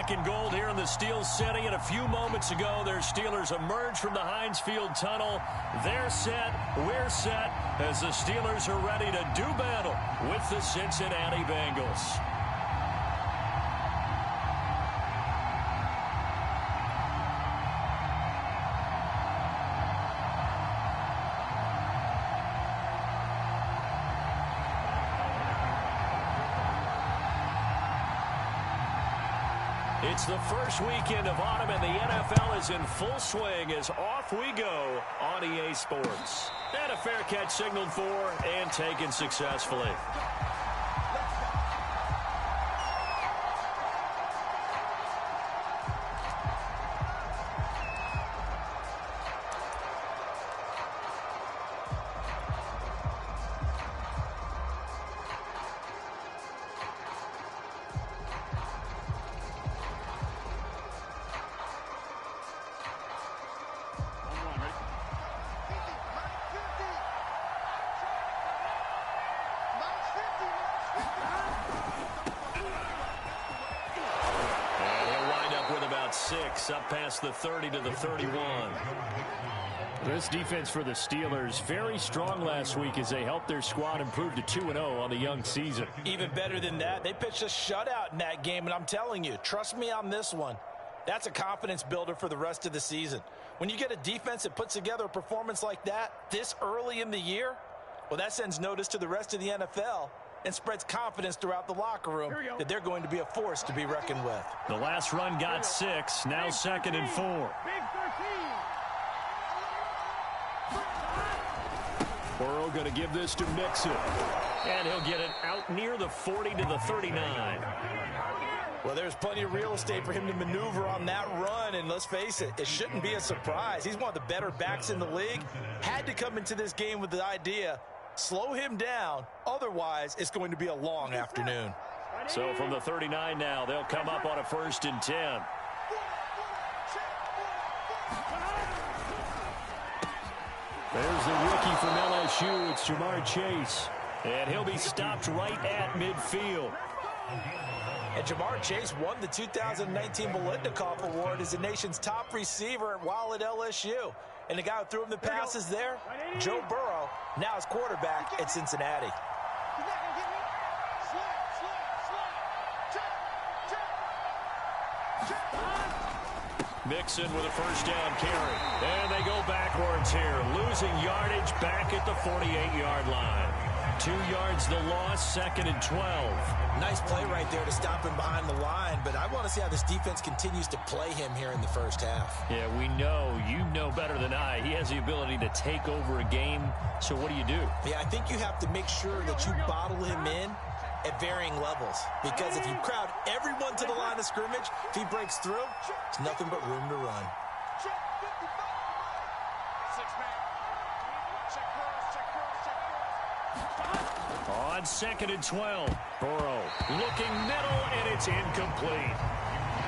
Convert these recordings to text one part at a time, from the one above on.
black and gold here in the Steel City. And a few moments ago, their Steelers emerged from the Heinz Field tunnel. They're set, we're set, as the Steelers are ready to do battle with the Cincinnati Bengals. It's the first weekend of autumn, and the NFL is in full swing as off we go on EA Sports. And a fair catch signaled for and taken successfully. Up past the 30 to the 31. This defense for the Steelers, very strong last week as they helped their squad improve to 2-0 on the young season. Even better than that, they pitched a shutout in that game, and I'm telling you, trust me on this one, that's a confidence builder for the rest of the season. When you get a defense that puts together a performance like that this early in the year, well, that sends notice to the rest of the NFL and spreads confidence throughout the locker room that they're going to be a force to be reckoned with. The last run got 6, now 2nd and 4. Burrow going to give this to Mixon. And he'll get it out near the 40 to the 39. Well, there's plenty of real estate for him to maneuver on that run, and let's face it, it shouldn't be a surprise. He's one of the better backs in the league. Had to come into this game with the idea, slow him down, otherwise it's going to be a long afternoon. So from the 39 now, they'll come up on a 1st and 10. There's the rookie from LSU. It's Jamar Chase. And he'll be stopped right at midfield. And Jamar Chase won the 2019 Biletnikoff Award as the nation's top receiver while at LSU. And the guy who threw him the passes there, Joe Burrow, now is quarterback at Cincinnati. Mixon with a 1st down carry. And they go backwards here, losing yardage back at the 48-yard line. 2 yards the loss, 2nd and 12. Nice play right there to stop him behind the line, but I want to see how this defense continues to play him here in the first half. Yeah, we know, you know better than I, he has the ability to take over a game, so what do you do? Yeah, I think you have to make sure that you bottle him in at varying levels, because if you crowd everyone to the line of scrimmage, if he breaks through, there's nothing but room to run. On 2nd and 12, Burrow looking middle, and it's incomplete.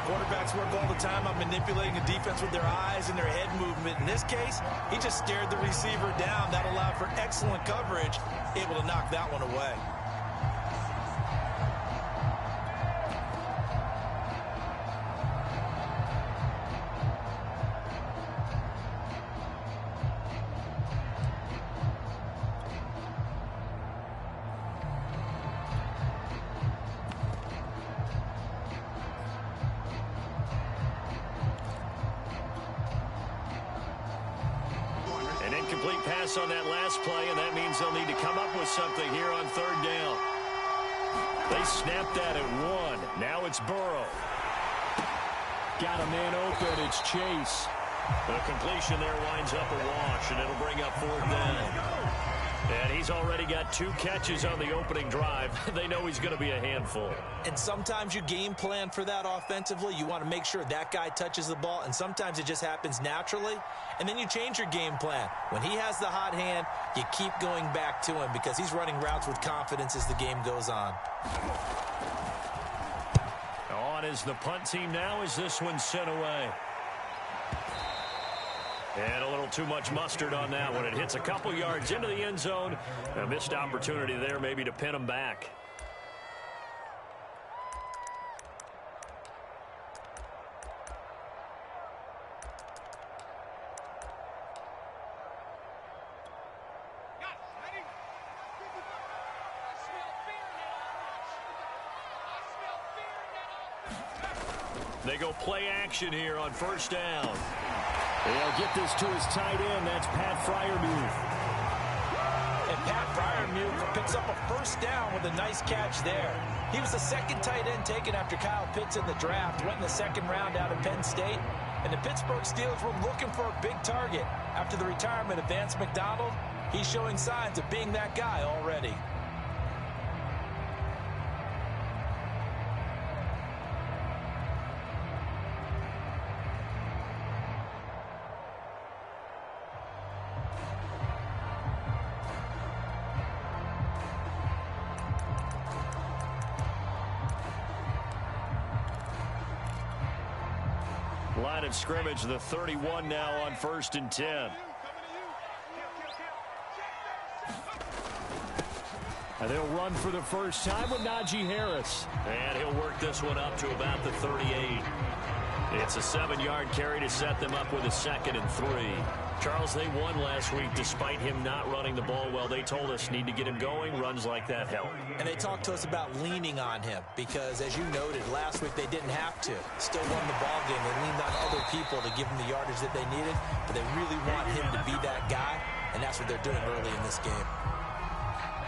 Quarterbacks work all the time on manipulating a defense with their eyes and their head movement. In this case, he just stared the receiver down. That allowed for excellent coverage, able to knock that one away. Incomplete pass on that last play, and that means they'll need to come up with something here on 3rd down. They snapped that at 1. Now it's Burrow. Got a man open. It's Chase. The completion there winds up a wash, and it'll bring up 4th down. And he's already got 2 catches on the opening drive. They know he's going to be a handful. And sometimes you game plan for that offensively. You want to make sure that guy touches the ball, and sometimes it just happens naturally. And then you change your game plan. When he has the hot hand, you keep going back to him because he's running routes with confidence as the game goes on. On is the punt team now as this one's sent away. And a little too much mustard on that one. It hits a couple yards into the end zone. A missed opportunity there maybe to pin them back. They go play action here on first down. They'll get this to his tight end. That's Pat Freiermuth. And Pat Freiermuth picks up a first down with a nice catch there. He was the second tight end taken after Kyle Pitts in the draft. Went in the second round out of Penn State. And the Pittsburgh Steelers were looking for a big target. After the retirement of Vance McDonald, he's showing signs of being that guy already. Line of scrimmage, the 31 now on 1st and 10. And they'll run for the first time with Najee Harris. And he'll work this one up to about the 38. It's a 7-yard carry to set them up with a 2nd and 3. Charles, they won last week despite him not running the ball well. They told us need to get him going. Runs like that help. And they talked to us about leaning on him because, as you noted, last week they didn't have to. Still won the ball game. They leaned on other people to give them the yardage that they needed, but they really want him to be that guy, and that's what they're doing early in this game.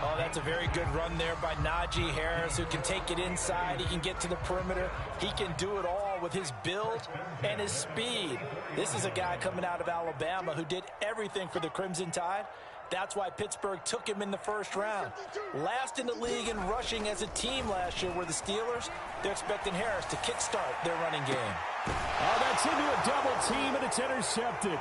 Oh, that's a very good run there by Najee Harris, who can take it inside. He can get to the perimeter. He can do it all with his build and his speed. This is a guy coming out of Alabama who did everything for the Crimson Tide. That's why Pittsburgh took him in the first round. Last in the league in rushing as a team last year were the Steelers. They're expecting Harris to kickstart their running game. Oh, that's into a double team, and it's intercepted.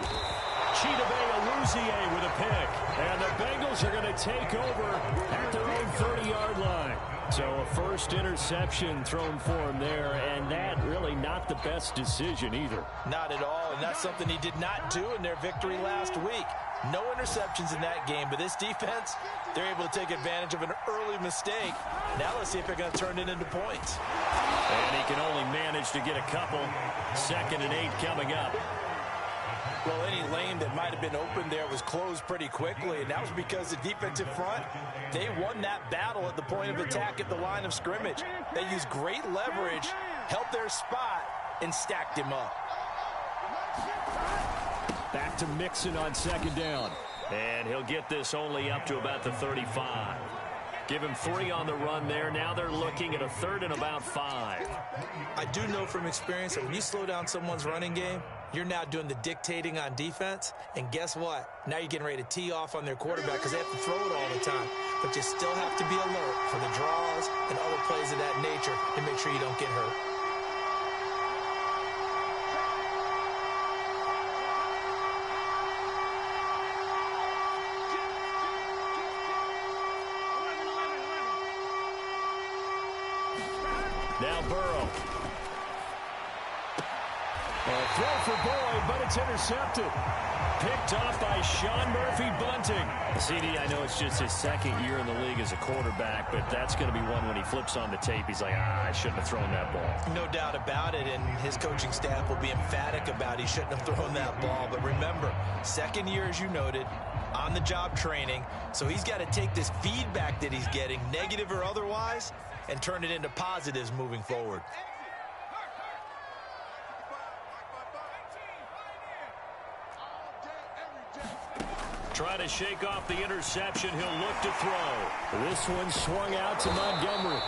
Chidobe Awuzie with a pick. And the Bengals are going to take over at their own 30-yard line. So a first interception thrown for him there, and that really not the best decision either. Not at all, and that's something he did not do in their victory last week. No interceptions in that game, but this defense, they're able to take advantage of an early mistake. Now let's see if they're going to turn it into points. And he can only manage to get a couple. 2nd and 8 coming up. Well, any lane that might have been open there was closed pretty quickly, and that was because the defensive front, they won that battle at the point of attack at the line of scrimmage. They used great leverage, held their spot, and stacked him up. Back to Mixon on 2nd down. And he'll get this only up to about the 35. Give him 3 on the run there. Now they're looking at a 3rd and about 5. I do know from experience that when you slow down someone's running game, you're now doing the dictating on defense. And guess what? Now you're getting ready to tee off on their quarterback because they have to throw it all the time. But you still have to be alert for the draws and other plays of that nature to make sure you don't get hurt. Now Burrow. A throw for Boyd, but it's intercepted. Picked off by Sean Murphy-Bunting. CD, I know it's just his 2nd year in the league as a quarterback, but that's going to be one when he flips on the tape. He's like, I shouldn't have thrown that ball. No doubt about it, and his coaching staff will be emphatic about he shouldn't have thrown that ball. But remember, 2nd year, as you noted, on-the-job training, so he's got to take this feedback that he's getting, negative or otherwise, and turn it into positives moving forward. Trying to shake off the interception. He'll look to throw. This one swung out to Montgomery.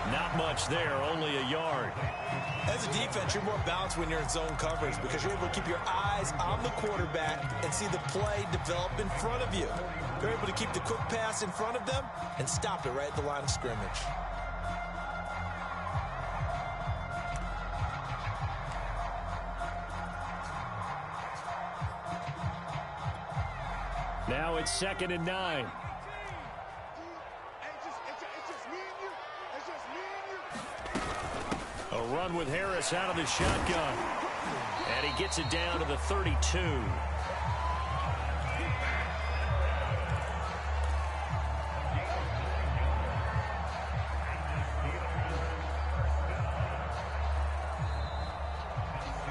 Not much there, only a yard. As a defense, you're more balanced when you're in zone coverage because you're able to keep your eyes on the quarterback and see the play develop in front of you. You're able to keep the quick pass in front of them and stop it right at the line of scrimmage. Now it's 2nd and 9. A run with Harris out of the shotgun. And he gets it down to the 32.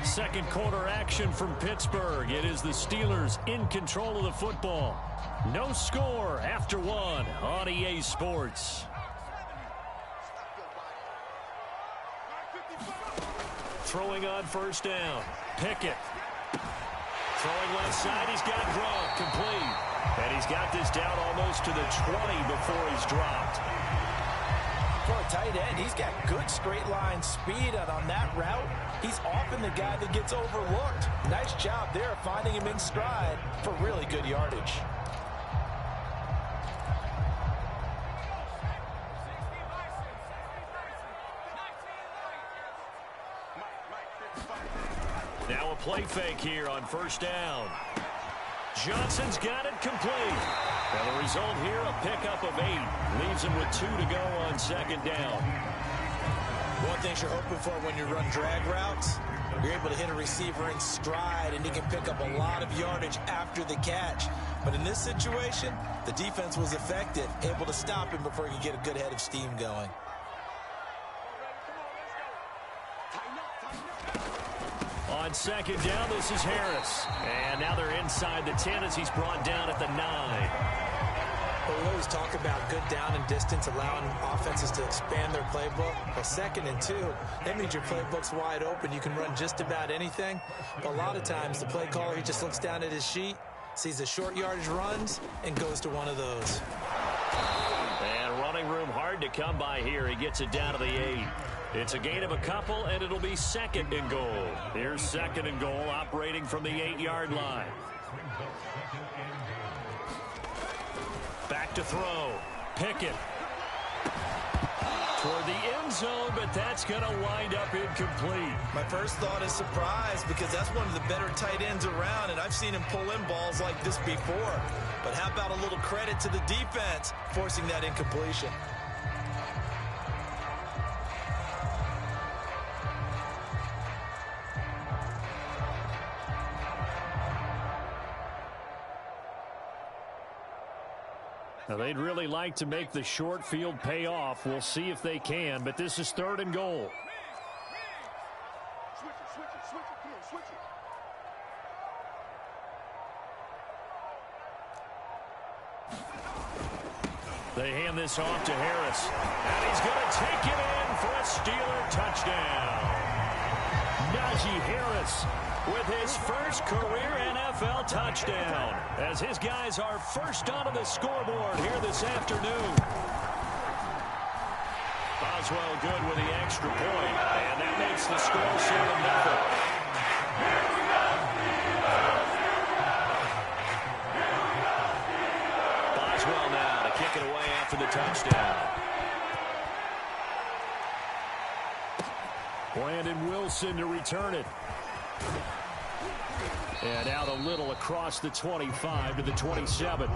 Second quarter action from Pittsburgh. It is the Steelers in control of the football. No score after 1 on EA Sports. throwing on first down. Pickett. Throwing left side, he's got Gronk, complete. And he's got this down almost to the 20 before he's dropped. For a tight end, he's got good straight line speed, and on that route, he's often the guy that gets overlooked. Nice job there finding him in stride for really good yardage. Now a play fake here on first down. Johnson's got it complete. And the result here, a pickup of 8. Leaves him with 2 to go on second down. One thing you're hoping for when you run drag routes, you're able to hit a receiver in stride, and he can pick up a lot of yardage after the catch. But in this situation, the defense was effective, able to stop him before he could get a good head of steam going. On second down, this is Harris. And now they're inside the 10 as he's brought down at the 9. Well, we always talk about good down and distance, allowing offenses to expand their playbook. Well, 2nd and 2, that means your playbook's wide open. You can run just about anything. But a lot of times, the play caller, he just looks down at his sheet, sees the short yardage runs, and goes to one of those. And running room hard to come by here. He gets it down to the 8. It's a gain of a couple, and it'll be 2nd and goal. Here's 2nd and goal, operating from the 8-yard line. Back to throw. Pickett. Toward the end zone, but that's going to wind up incomplete. My first thought is surprise, because that's one of the better tight ends around, and I've seen him pull in balls like this before. But how about a little credit to the defense forcing that incompletion? Now, they'd really like to make the short field pay off. We'll see if they can, but this is 3rd and goal. They hand this off to Harris, and he's going to take it in for a Steeler touchdown. Najee Harris with his first career NFL touchdown, as his guys are first onto the scoreboard here this afternoon. Boswell good with the extra point, and that makes the score 7-0. Boswell now to kick it away after the touchdown. Brandon Wilson to return it. And out a little across the 25 to the 27.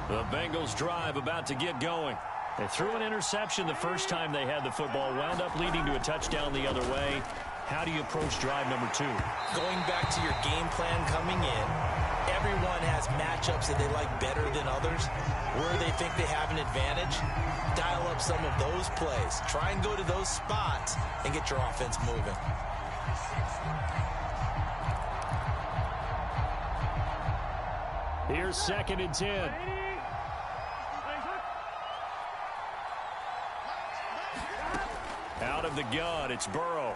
The Bengals drive about to get going. They threw an interception the first time they had the football, wound up leading to a touchdown the other way. How do you approach drive number 2? Going back to your game plan coming in, everyone has matchups that they like better than others. Where they think they have an advantage, dial up some of those plays. Try and go to those spots and get your offense moving. Here's 2nd and 10. Out of the gun, it's Burrow.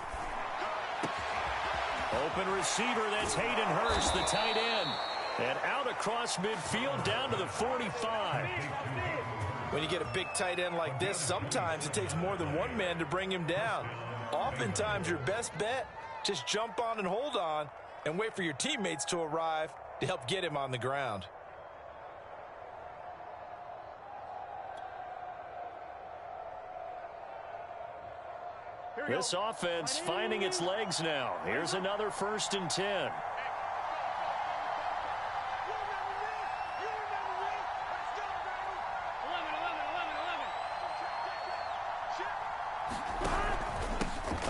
Open receiver, that's Hayden Hurst, the tight end. And out across midfield down to the 45. When you get a big tight end like this, sometimes it takes more than one man to bring him down. Oftentimes, your best bet, just jump on and hold on and wait for your teammates to arrive to help get him on the ground. This offense finding its legs now. Here's another 1st and 10.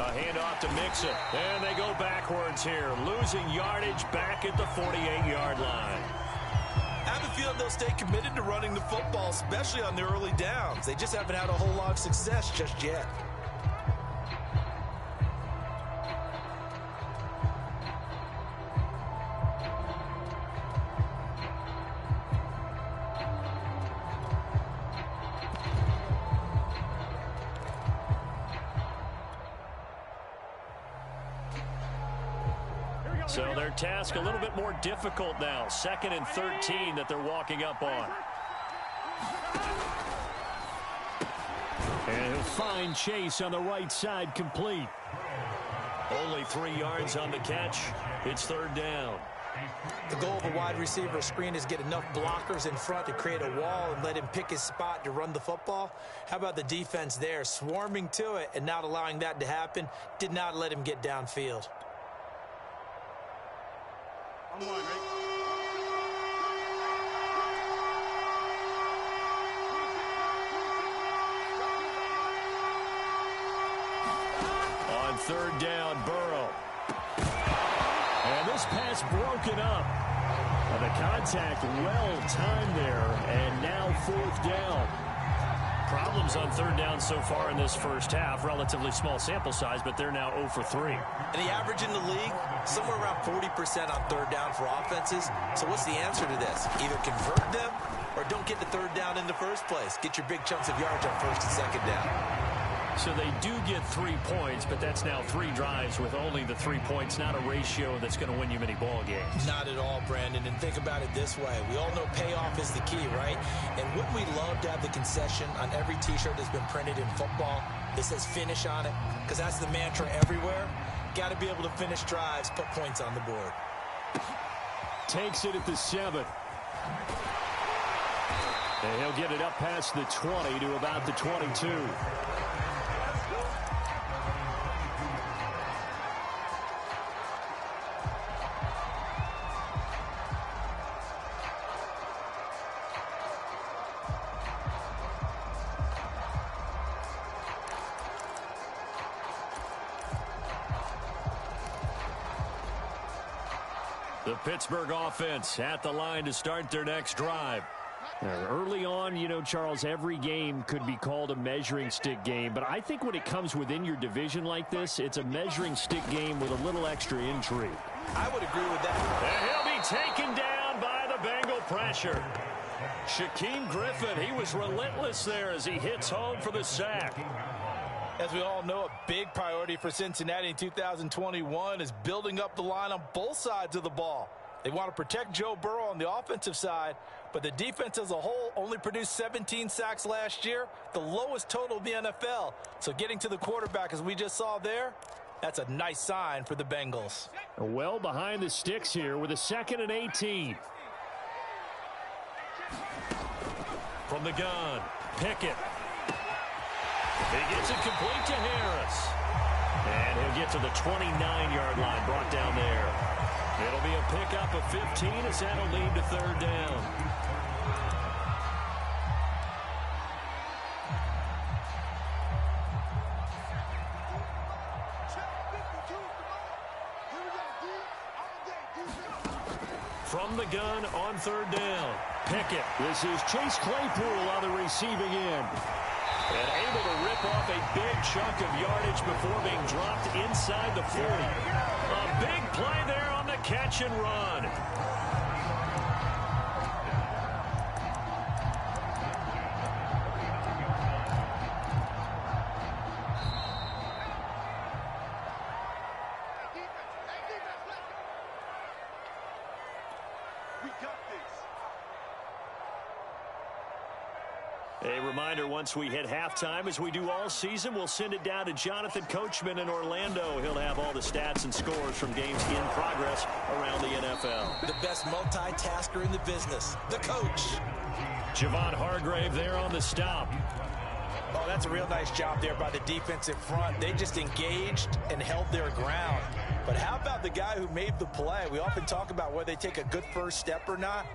A handoff to Mixon. And they go backwards here. Losing yardage back at the 48-yard line. I have a feeling they'll stay committed to running the football, especially on the early downs. They just haven't had a whole lot of success just yet. So their task a little bit more difficult now. 2nd and 13 that they're walking up on. And he'll find Chase on the right side complete. Only 3 yards on the catch. It's 3rd down. The goal of a wide receiver screen is get enough blockers in front to create a wall and let him pick his spot to run the football. How about the defense there, swarming to it and not allowing that to happen? Did not let him get downfield. On 3rd down, Burrow. And this pass broken up. And the contact well timed there. And now 4th down. Problems on 3rd down so far in this first half. Relatively small sample size, but they're now 0 for 3. And the average in the league, somewhere around 40% on 3rd down for offenses. So what's the answer to this? Either convert them or don't get the 3rd down in the first place. Get your big chunks of yards on 1st and 2nd down. So they do get 3 points, but that's now 3 drives with only the 3 points. Not a ratio that's going to win you many ball games. Not at all, Brandon. And think about it this way. We all know payoff is the key, right? And wouldn't we love to have the concession on every T-shirt that's been printed in football that says finish on it? Because that's the mantra everywhere. Got to be able to finish drives, put points on the board. Takes it at the 7. And he'll get it up past the 20 to about the 22. The Pittsburgh offense at the line to start their next drive. Early on, you know, Charles, every game could be called a measuring stick game. But I think when it comes within your division like this, it's a measuring stick game with a little extra intrigue. I would agree with that. And he'll be taken down by the Bengal pressure. Shaquem Griffin, he was relentless there as he hits home for the sack. As we all know, a big priority for Cincinnati in 2021 is building up the line on both sides of the ball. They want to protect Joe Burrow on the offensive side, but the defense as a whole only produced 17 sacks last year, the lowest total in the NFL. So getting to the quarterback, as we just saw there, that's a nice sign for the Bengals. Well behind the sticks here with a 2nd and 18. From the gun, Pickett. He gets it complete to Harris. And he'll get to the 29-yard line, brought down there. It'll be a pickup of 15 as that'll lead to 3rd down. From the gun on 3rd down, Pickett. This is Chase Claypool on the receiving end. And able to rip off a big chunk of yardage before being dropped inside the 40. A big play there on the catch and run. A reminder, once we hit halftime, as we do all season, we'll send it down to Jonathan Coachman in Orlando. He'll have all the stats and scores from games in progress around the NFL. The best multitasker in the business, the coach. Javon Hargrave there on the stop. Oh, that's a real nice job there by the defensive front. They just engaged and held their ground. But how about the guy who made the play? We often talk about whether they take a good first step or not.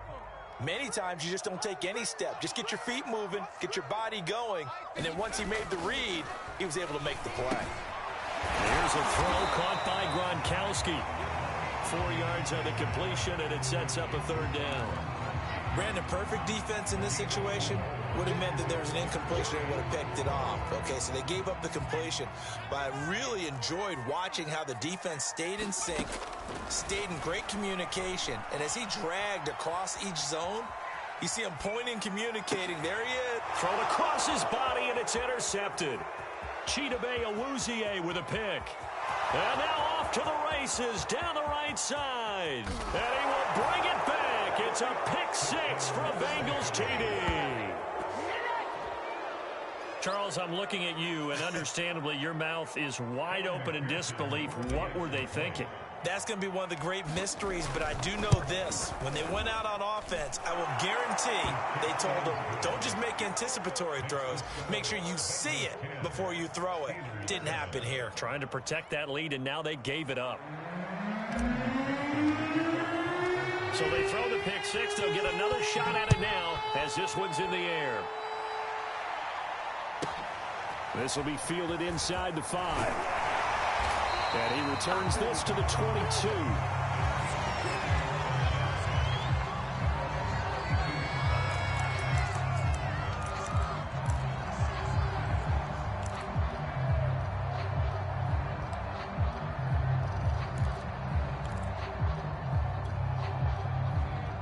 Many times you just don't take any step. Just get your feet moving, get your body going, and then once he made the read, he was able to make the play. Here's a throw caught by Gronkowski. 4 yards on the completion, and it sets up a third down. Brandon, perfect defense in this situation would have meant that there was an incompletion and would have picked it off. Okay, so they gave up the completion. But I really enjoyed watching how the defense stayed in sync, stayed in great communication, and as he dragged across each zone, you see him pointing, communicating. There he is. Thrown across his body, and it's intercepted. Chidobe Awuzie with a pick. And now off to the races down the right side. And he will bring it back. It's a pick six for a Bengals TD. Charles, I'm looking at you, and understandably your mouth is wide open in disbelief. What were they thinking? That's going to be one of the great mysteries, but I do know this. When they went out on offense, I will guarantee they told them, don't just make anticipatory throws. Make sure you see it before you throw it. Didn't happen here. Trying to protect that lead, and now they gave it up. So they throw the pick six. They'll get another shot at it now as this one's in the air. This will be fielded inside the 5. And he returns this to the 22.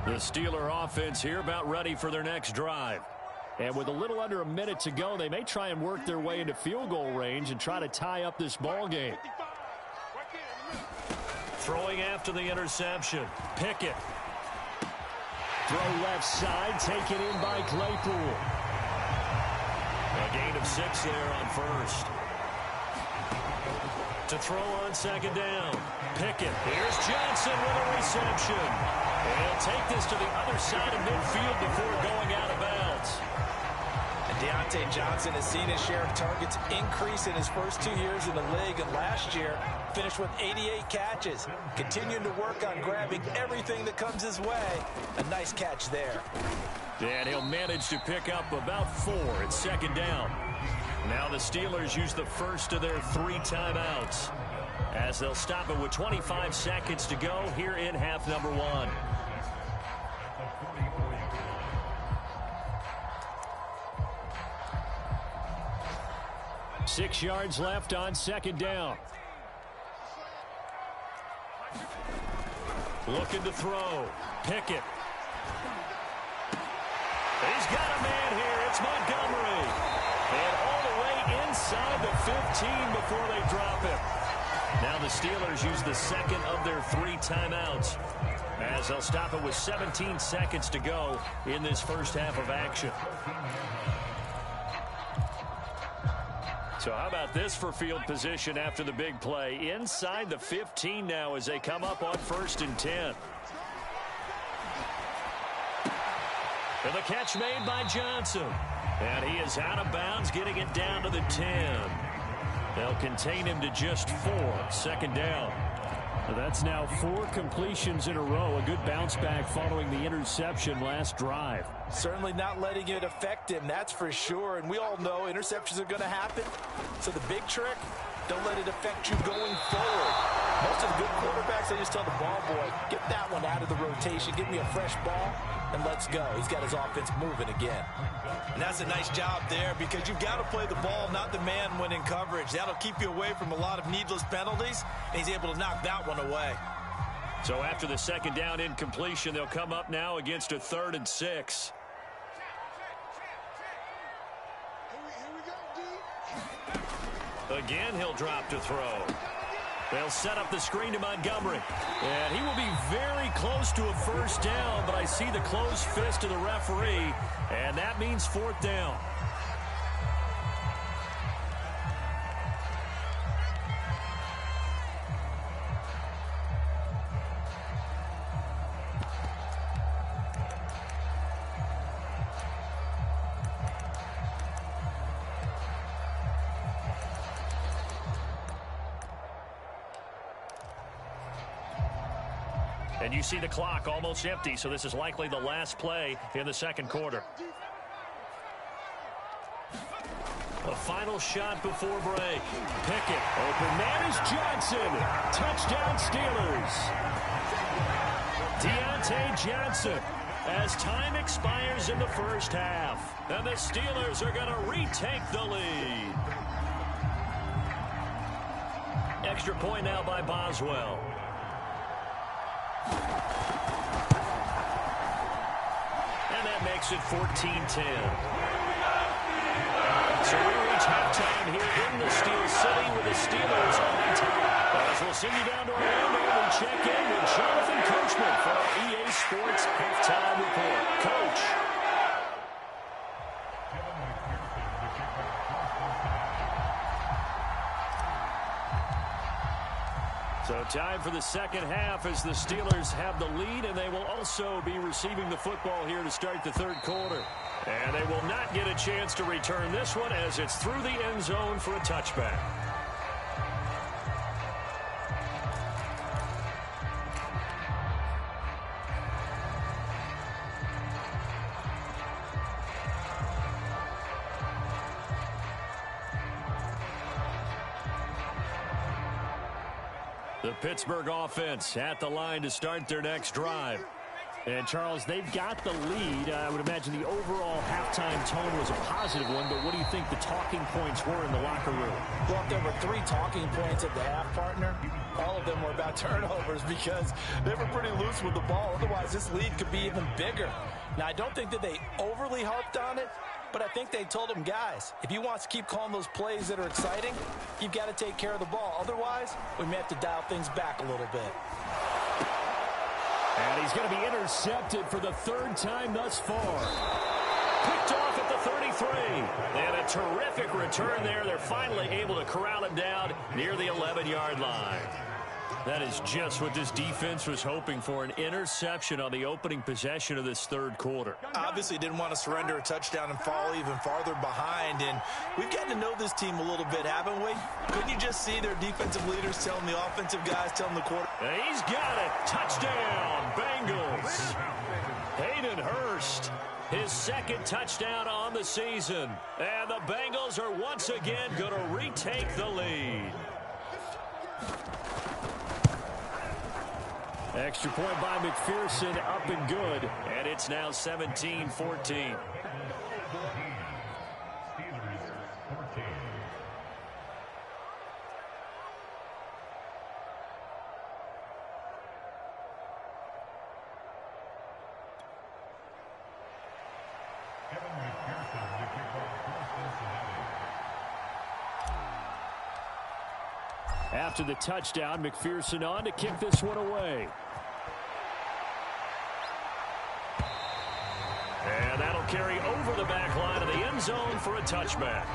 The Steeler offense here about ready for their next drive. And with a little under a minute to go, they may try and work their way into field goal range and try to tie up this ball game. Throwing after the interception. Pickett. Throw left side, taken in by Claypool. A gain of 6 there on first. To throw on second down. Pickett. Here's Johnson with a reception. And he'll take this to the other side of midfield before going out of bounds. Deontay Johnson has seen his share of targets increase in his first 2 years in the league, and last year finished with 88 catches. Continuing to work on grabbing everything that comes his way. A nice catch there. And he'll manage to pick up about 4 at second down. Now the Steelers use the first of their 3 timeouts as they'll stop it with 25 seconds to go here in half number 1. Six yards left on second down. Looking to throw. Pickett. He's got a man here. It's Montgomery. And all the way inside the 15 before they drop him. Now the Steelers use the second of their 3 timeouts as they'll stop it with 17 seconds to go in this first half of action. So how about this for field position after the big play? Inside the 15 now as they come up on 1st and 10. And the catch made by Johnson. And he is out of bounds, getting it down to the 10. They'll contain him to just 4. Second down. That's now 4 completions in a row. A good bounce back following the interception last drive. Certainly not letting it affect him, that's for sure. And we all know interceptions are going to happen. So the big trick, don't let it affect you going forward. Most of the good quarterbacks, they just tell the ball boy, get that one out of the rotation, give me a fresh ball, and let's go. He's got his offense moving again. And that's a nice job there because you've got to play the ball, not the man when in coverage. That'll keep you away from a lot of needless penalties, and he's able to knock that one away. So after the second down incompletion, they'll come up now against a 3rd and 6. Again, he'll drop to throw. They'll set up the screen to Montgomery. And he will be very close to a first down, but I see the closed fist of the referee, and that means 4th down. And you see the clock almost empty, so this is likely the last play in the second quarter. A final shot before break. Pickett. Open man is Johnson. Touchdown Steelers. Deontay Johnson as time expires in the first half. And the Steelers are going to retake the lead. Extra point now by Boswell. And that makes it 14-10. So we reach halftime here in the Steel City with the Steelers on top. As we'll send you down to Orlando and check in with Jonathan Coachman for our EA Sports Halftime Report. Coach. So time for the second half as the Steelers have the lead, and they will also be receiving the football here to start the third quarter. And they will not get a chance to return this one as it's through the end zone for a touchback. The Pittsburgh offense at the line to start their next drive. And, Charles, they've got the lead. I would imagine the overall halftime tone was a positive one, but what do you think the talking points were in the locker room? Well, if there were 3 talking points at the half, partner, all of them were about turnovers because they were pretty loose with the ball. Otherwise, this lead could be even bigger. Now, I don't think that they overly harped on it, but I think they told them, guys, if you want to keep calling those plays that are exciting, you've got to take care of the ball. Otherwise, we may have to dial things back a little bit. And he's going to be intercepted for the 3rd time thus far. Picked off at the 33. And a terrific return there. They're finally able to corral him down near the 11-yard line. That is just what this defense was hoping for, an interception on the opening possession of this third quarter. Obviously didn't want to surrender a touchdown and fall even farther behind, and we've gotten to know this team a little bit, haven't we? Couldn't you just see their defensive leaders telling the offensive guys, telling the quarter? And he's got it. Touchdown, Bengals. Hayden Hurst, his 2nd touchdown on the season. And the Bengals are once again going to retake the lead. Extra point by McPherson, up and good. And it's now 17-14. After the touchdown, McPherson on to kick this one away. And that'll carry over the back line of the end zone for a touchback.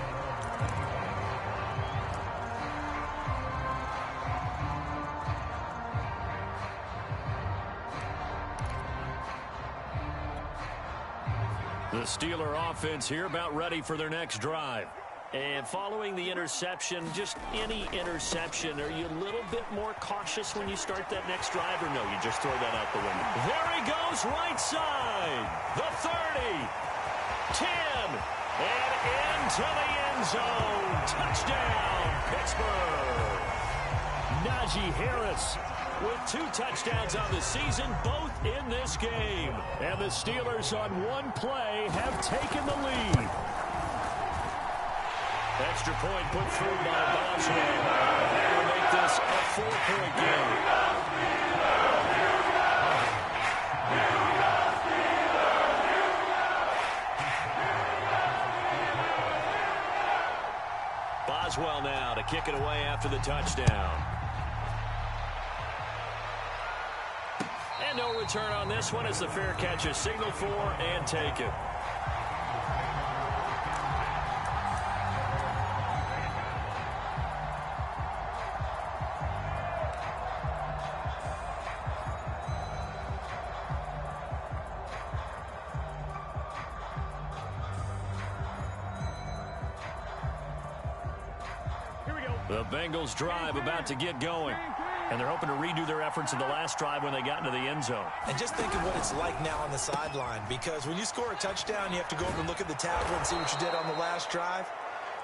The Steeler offense here about ready for their next drive. And following the interception, just any interception, are you a little bit more cautious when you start that next drive, or no, you just throw that out the window? There he goes, right side. The 30, 10, and into the end zone. Touchdown, Pittsburgh. Najee Harris with 2 touchdowns on the season, both in this game. And the Steelers on one play have taken the lead. Extra point put through by Boswell. That will make this a 4-point game. Boswell now to kick it away after the touchdown. And no return on this one as the fair catch is signaled for and taken. The Bengals drive about to get going. And they're hoping to redo their efforts in the last drive when they got into the end zone. And just think of what it's like now on the sideline, because when you score a touchdown, you have to go over and look at the tablet and see what you did on the last drive.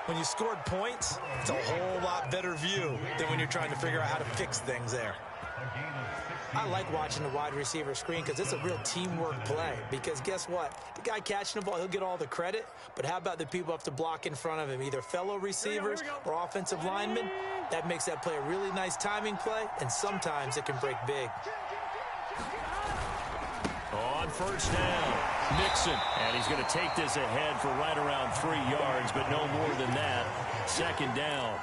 When you scored points, it's a whole lot better view than when you're trying to figure out how to fix things there. I like watching the wide receiver screen because it's a real teamwork play. Because guess what? The guy catching the ball, he'll get all the credit. But how about the people who have to block in front of him, either fellow receivers or offensive linemen? That makes that play a really nice timing play, and sometimes it can break big. On first down, Mixon. And he's going to take this ahead for right around 3 yards, but no more than that. Second down.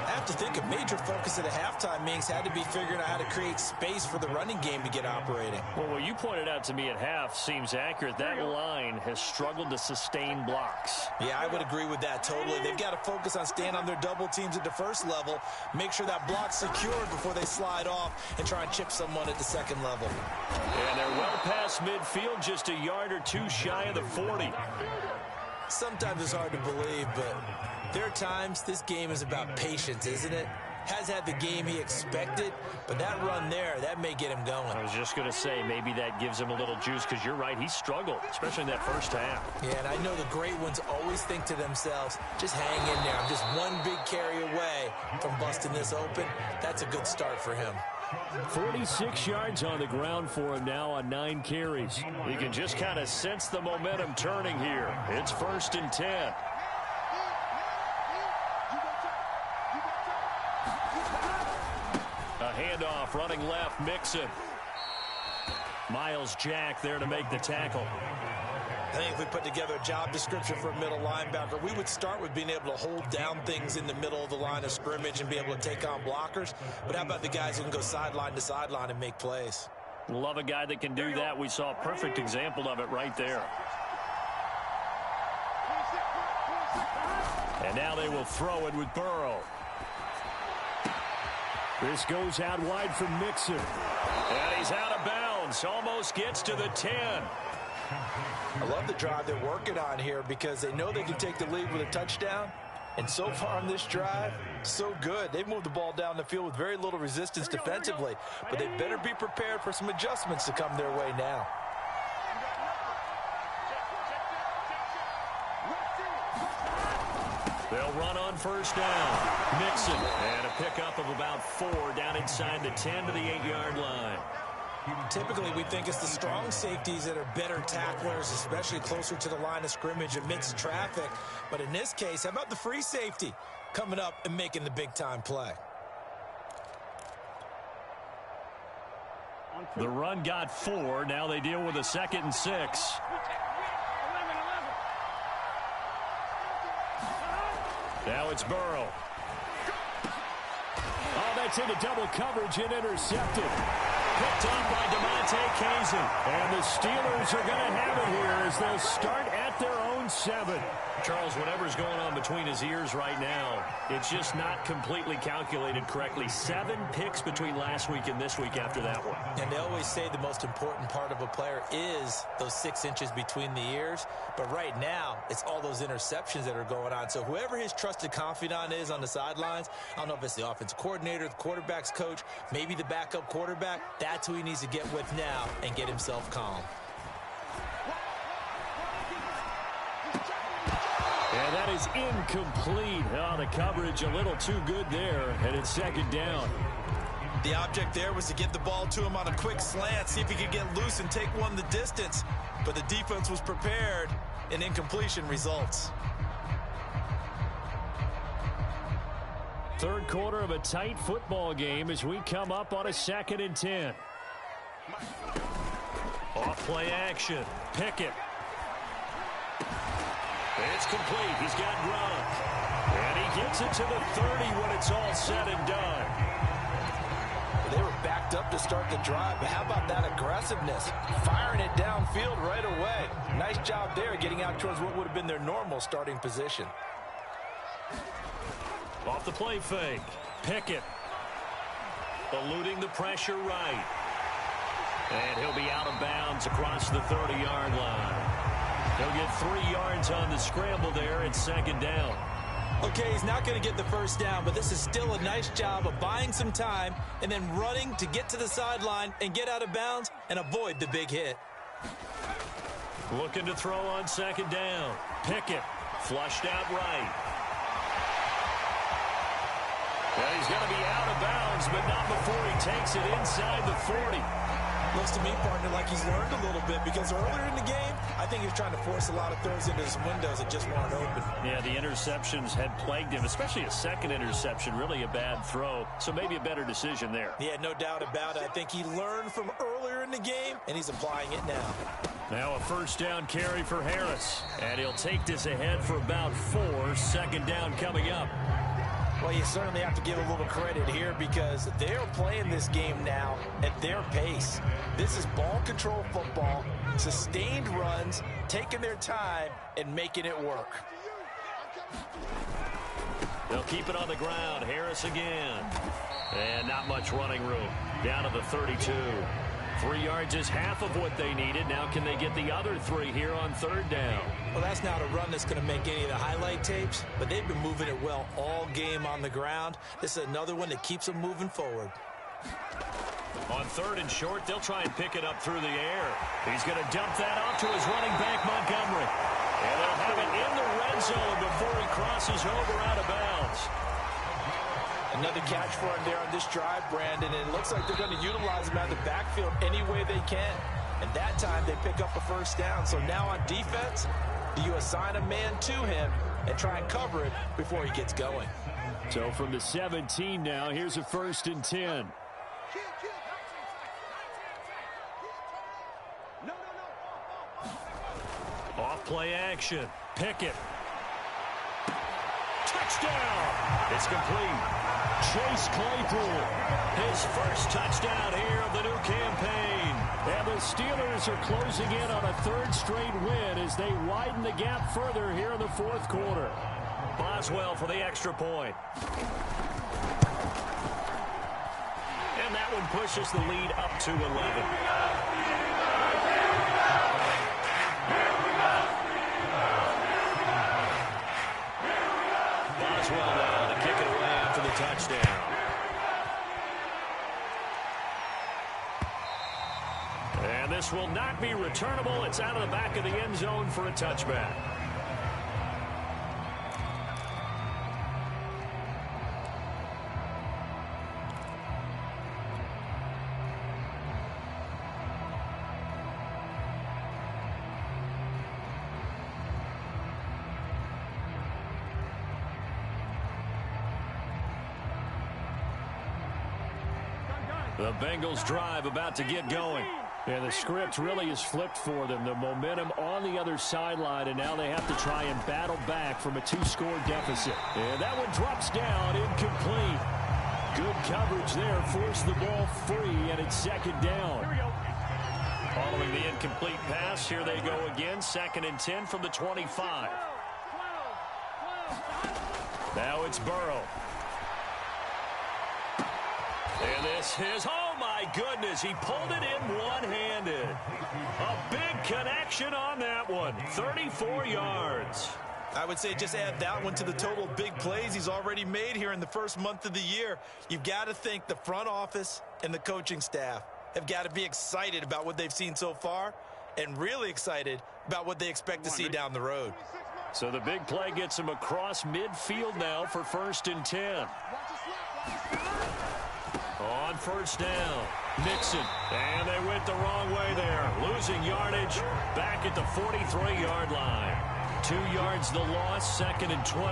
I have to think a major focus at the halftime meetings had to be figuring out how to create space for the running game to get operating. Well, what you pointed out to me at half seems accurate. That line has struggled to sustain blocks. Yeah, I would agree with that totally. They've got to focus on staying on their double teams at the first level, make sure that block's secured before they slide off and try and chip someone at the second level. And they're well past midfield, just a yard or two shy of the 40. Sometimes it's hard to believe, but there are times this game is about patience, isn't it? Has had the game he expected, but that run there, that may get him going. I was just going to say, maybe that gives him a little juice, because you're right, he struggled, especially in that first half. Yeah, and I know the great ones always think to themselves, just hang in there. I'm just one big carry away from busting this open. That's a good start for him. 46 yards on the ground for him now on 9 carries. You can just kind of sense the momentum turning here. It's 1st and 10. A handoff, running left, Mixon. Miles Jack there to make the tackle. I think if we put together a job description for a middle linebacker, we would start with being able to hold down things in the middle of the line of scrimmage and be able to take on blockers. But how about the guys who can go sideline to sideline and make plays? Love a guy that can do that. We saw a perfect example of it right there. And now they will throw it with Burrow. This goes out wide for Mixon. And he's out of bounds. Almost gets to the 10. I love the drive they're working on here because they know they can take the lead with a touchdown. And so far on this drive, so good. They've moved the ball down the field with very little resistance defensively. But they better be prepared for some adjustments to come their way now. They'll run on first down. Mixon. And a pickup of about 4 down inside the 10 to the 8-yard line. Typically, we think it's the strong safeties that are better tacklers, especially closer to the line of scrimmage amidst traffic. But in this case, how about the free safety coming up and making the big-time play? The run got 4. Now they deal with a 2nd and 6. Now it's Burrow. Oh, that's into double coverage and intercepted. Picked off by DeMonte Kazin. And the Steelers are going to have it here as they'll start at their own 7. Charles, whatever's going on between his ears right now, it's just not completely calculated correctly. 7 picks between last week and this week after that one. And they always say the most important part of a player is those 6 inches between the ears. But right now, it's all those interceptions that are going on. So whoever his trusted confidant is on the sidelines, I don't know if it's the offensive coordinator, the quarterback's coach, maybe the backup quarterback, that's who he needs to get with now and get himself calm. And that is incomplete. Oh, the coverage a little too good there, and it's 2nd down. The object there was to get the ball to him on a quick slant, see if he could get loose and take one the distance. But the defense was prepared, and incompletion results. Third quarter of a tight football game as we come up on a 2nd and 10. Off play action. Pickett. It's complete. He's got Gronk. And he gets it to the 30 when it's all said and done. They were backed up to start the drive, but how about that aggressiveness? Firing it downfield right away. Nice job there getting out towards what would have been their normal starting position. Off the play fake. Pickett. Eluding the pressure right. And he'll be out of bounds across the 30-yard line. He'll get 3 yards on the scramble there. It's 2nd down. Okay, he's not going to get the first down, but this is still a nice job of buying some time and then running to get to the sideline and get out of bounds and avoid the big hit. Looking to throw on 2nd down. Pickett flushed out right. Well, he's going to be out of bounds, but not before he takes it inside the 40. Looks to me, partner, like he's learned a little bit because earlier in the game, I think he was trying to force a lot of throws into his windows that just weren't open. Yeah, the interceptions had plagued him, especially a second interception, really a bad throw. So maybe a better decision there. Yeah, no doubt about it. I think he learned from earlier in the game, and he's applying it now. Now a first down carry for Harris. And he'll take this ahead for about 4. Second down coming up. Well, you certainly have to give a little credit here because they're playing this game now at their pace. This is ball control football, sustained runs, taking their time and making it work. They'll keep it on the ground. Harris again. And not much running room. Down to the 32. 3 yards is half of what they needed. Now can they get the other 3 here on third down? Well, that's not a run that's going to make any of the highlight tapes, but they've been moving it well all game on the ground. This is another one that keeps them moving forward. On third and short, they'll try and pick it up through the air. He's going to dump that off to his running back, Montgomery. And they'll have it in the red zone before he crosses over out of bounds. Another catch for him there on this drive, Brandon, and it looks like they're going to utilize him out of the backfield any way they can. And that time they pick up a first down. So now on defense, do you assign a man to him and try and cover it before he gets going? So from the 17 now, here's a first and 10. Off play action. Pickett. Touchdown. It's complete. Chase Claypool, his first touchdown here of the new campaign. And the Steelers are closing in on a 3rd straight win as they widen the gap further here in the 4th quarter. Boswell for the extra point. And that one pushes the lead up to 11. Boswell now to kick it away after the touchdown. And this will not be returnable. It's out of the back of the end zone for a touchback. The Bengals drive about to get going. And the script really is flipped for them. The momentum on the other sideline, and now they have to try and battle back from a 2-score deficit. And that one drops down, incomplete. Good coverage there, forced the ball free, and it's second down. Following the incomplete pass, here they go again. 2nd and 10 from the 25. Now it's Burrow. And this is, oh my goodness, he pulled it in one-handed. A big connection on that one, 34 yards. I would say just add that one to the total big plays he's already made here in the first month of the year. You've got to think the front office and the coaching staff have got to be excited about what they've seen so far and really excited about what they expect to see down the road. So the big play gets him across midfield now for 1st and 10. On first down, Nixon, and they went the wrong way there. Losing yardage back at the 43-yard line. 2 yards the loss, 2nd and 12.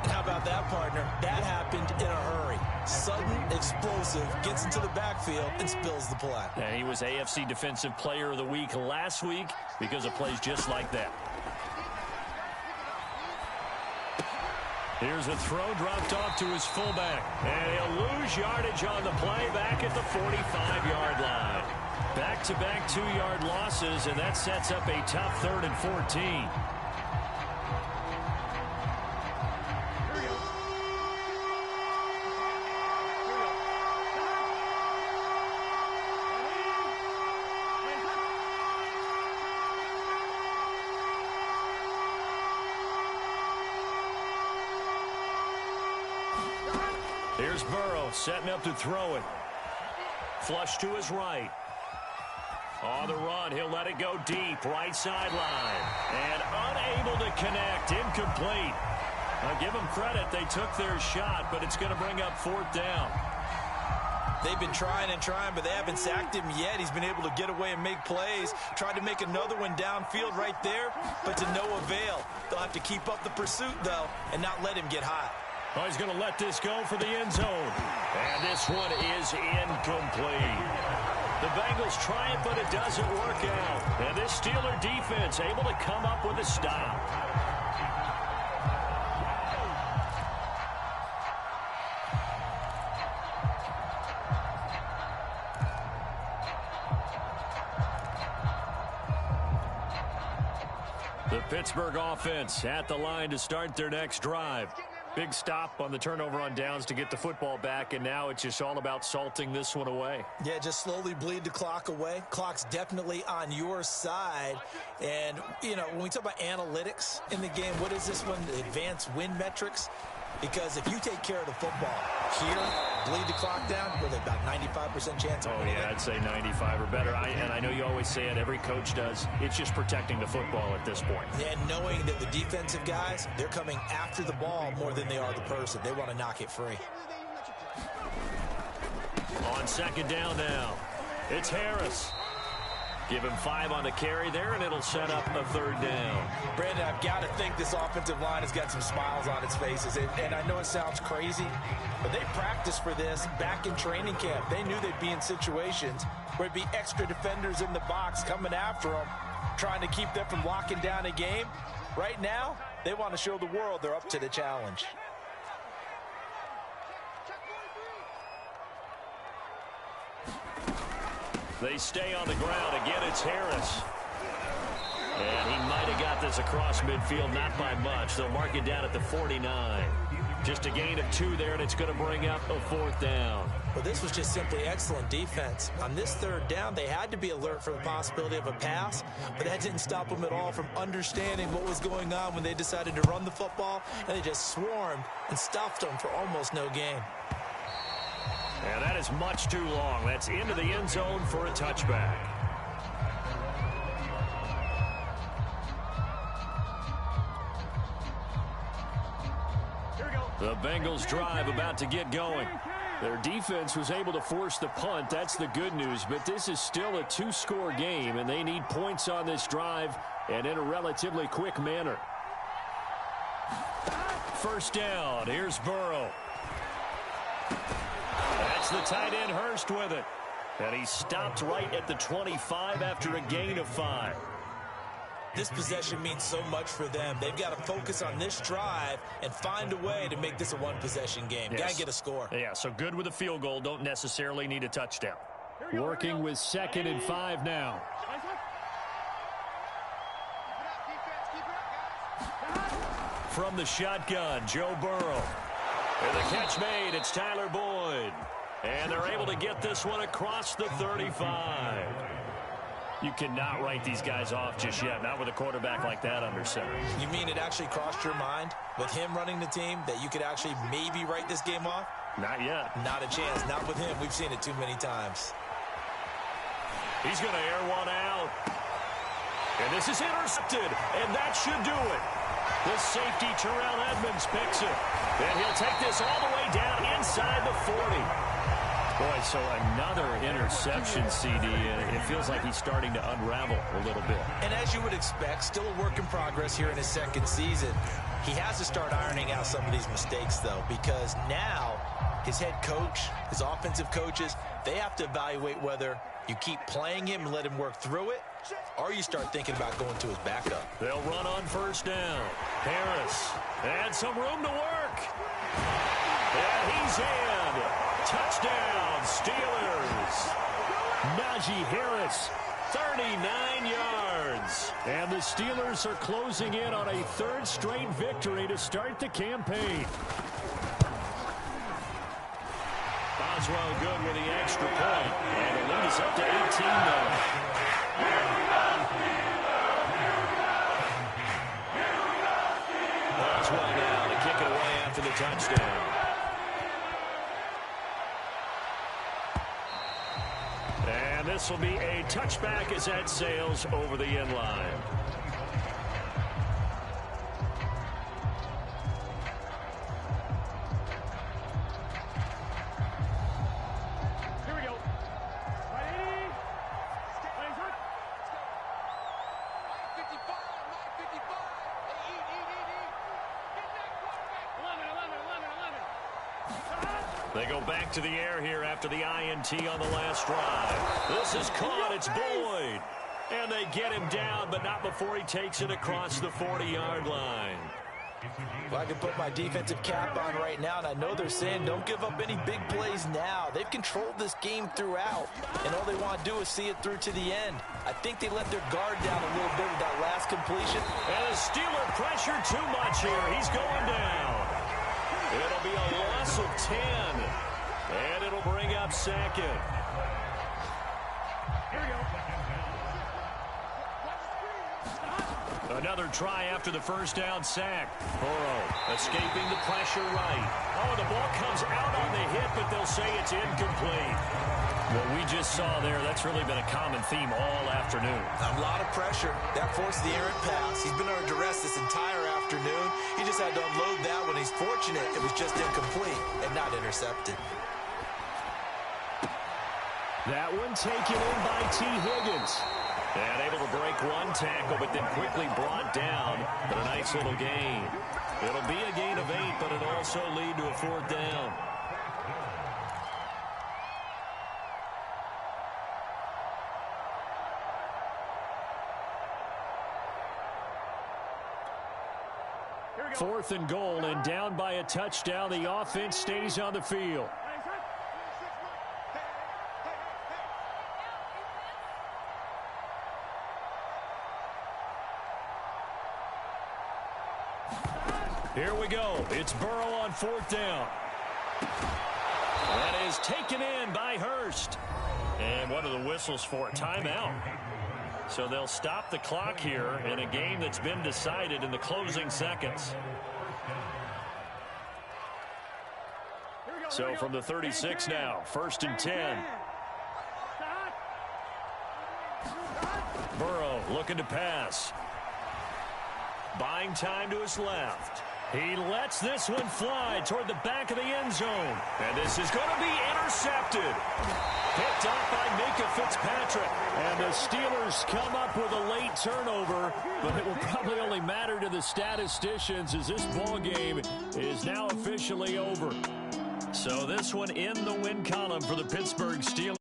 How about that, partner? That happened in a hurry. Sudden, explosive, gets into the backfield and spills the play. And he was AFC Defensive Player of the Week last week because of plays just like that. Here's a throw dropped off to his fullback. And he'll lose yardage on the play back at the 45-yard line. Back-to-back 2-yard losses, and that sets up a tough 3rd and 14. Here's Burrow setting up to throw it. Flush to his right. On the run, he'll let it go deep, right sideline. And unable to connect, incomplete. I'll give them credit. They took their shot, but it's going to bring up 4th down. They've been trying and trying, but they haven't sacked him yet. He's been able to get away and make plays. Tried to make another one downfield right there, but to no avail. They'll have to keep up the pursuit, though, and not let him get hot. Oh, he's going to let this go for the end zone. And this one is incomplete. The Bengals try it, but it doesn't work out. And this Steeler defense able to come up with a stop. The Pittsburgh offense at the line to start their next drive. Big stop on the turnover on downs to get the football back, and now it's just all about salting this one away. Yeah, just slowly bleed the clock away. Clock's definitely on your side. And, you know, when we talk about analytics in the game, what is this one? The advanced win metrics? Because if you take care of the football here, bleed the clock down, with about 95% chance of winning. Oh, yeah, I'd say 95 or better. And I know you always say it, every coach does. It's just protecting the football at this point. And knowing that the defensive guys, they're coming after the ball more than they are the person. They want to knock it free. On 2nd down now, it's Harris. Give him 5 on the carry there, and it'll set up a 3rd down. Brandon, I've got to think this offensive line has got some smiles on its faces. And I know it sounds crazy, but they practiced for this back in training camp. They knew they'd be in situations where it'd be extra defenders in the box coming after them, trying to keep them from locking down a game. Right now, they want to show the world they're up to the challenge. They stay on the ground. Again, it's Harris. And he might have got this across midfield, not by much. They'll mark it down at the 49. Just a gain of 2 there, and it's going to bring up a 4th down. Well, this was just simply excellent defense. On this 3rd down, they had to be alert for the possibility of a pass, but that didn't stop them at all from understanding what was going on when they decided to run the football, and they just swarmed and stuffed them for almost no gain. And that is much too long. That's into the end zone for a touchback. The Bengals drive about to get going. Their defense was able to force the punt. That's the good news. But this is still a 2-score game, and they need points on this drive and in a relatively quick manner. 1st down. Here's Burrow. That's the tight end Hurst with it. And he stopped right at the 25 after a gain of 5. This possession means so much for them. They've got to focus on this drive and find a way to make this a one-possession game. Yes. Got to get a score. Yeah, so good with a field goal. Don't necessarily need a touchdown. Working with 2nd and 5 now. From the shotgun, Joe Burrow. And the catch made. It's Tyler Boyd. And they're able to get this one across the 35. You cannot write these guys off just yet, not with a quarterback like that under center. You mean it actually crossed your mind with him running the team that you could actually maybe write this game off? Not yet. Not a chance. Not with him. We've seen it too many times. He's going to air one out. And this is intercepted, and that should do it. The safety, Terrell Edmonds, picks it. And he'll take this all the way down inside the 40. Boy, so another interception, CD. It feels like he's starting to unravel a little bit. And as you would expect, still a work in progress here in his 2nd season. He has to start ironing out some of these mistakes, though, because now his head coach, his offensive coaches, they have to evaluate whether you keep playing him and let him work through it, or you start thinking about going to his backup. They'll run on 1st down. Harris had some room to work. And he's in. Touchdown, Steelers. Najee Harris, 39 yards. And the Steelers are closing in on a 3rd straight victory to start the campaign. Boswell good with the extra point. And the lead is up to 18 now. Boswell now to kick it away after the touchdown. And this will be a touchback as that sails over the end line. They go back to the air here after the INT on the last drive. This is caught. It's Boyd. And they get him down, but not before he takes it across the 40-yard line. Well, I can put my defensive cap on right now, and I know they're saying don't give up any big plays now. They've controlled this game throughout, and all they want to do is see it through to the end. I think they let their guard down a little bit with that last completion. And the Steeler pressure too much here. He's going down. It'll be a loss of 10, and it'll bring up second. Here we go. Another try after the first down sack. Burrow escaping the pressure right. Oh, the ball comes out on the hit, but they'll say it's incomplete. What we just saw there, that's really been a common theme all afternoon. A lot of pressure. That forced the errant pass. He's been under duress this entire afternoon. He just had to unload that one. He's fortunate it was just incomplete and not intercepted. That one taken in by T. Higgins. And able to break one tackle, but then quickly brought down. But a nice little gain. It'll be a gain of 8, but it'll also lead to a 4th down. Fourth and goal, and down by a touchdown. The offense stays on the field. Here we go. It's Burrow on 4th down. That is taken in by Hurst. And what are the whistles for? Timeout. So they'll stop the clock here in a game that's been decided in the closing seconds. So from the 36 now, 1st and 10. Burrow looking to pass. Buying time to his left. He lets this one fly toward the back of the end zone. And this is going to be intercepted. Picked off by Minka Fitzpatrick. And the Steelers come up with a late turnover, but it will probably only matter to the statisticians as this ball game is now officially over. So this one in the win column for the Pittsburgh Steelers.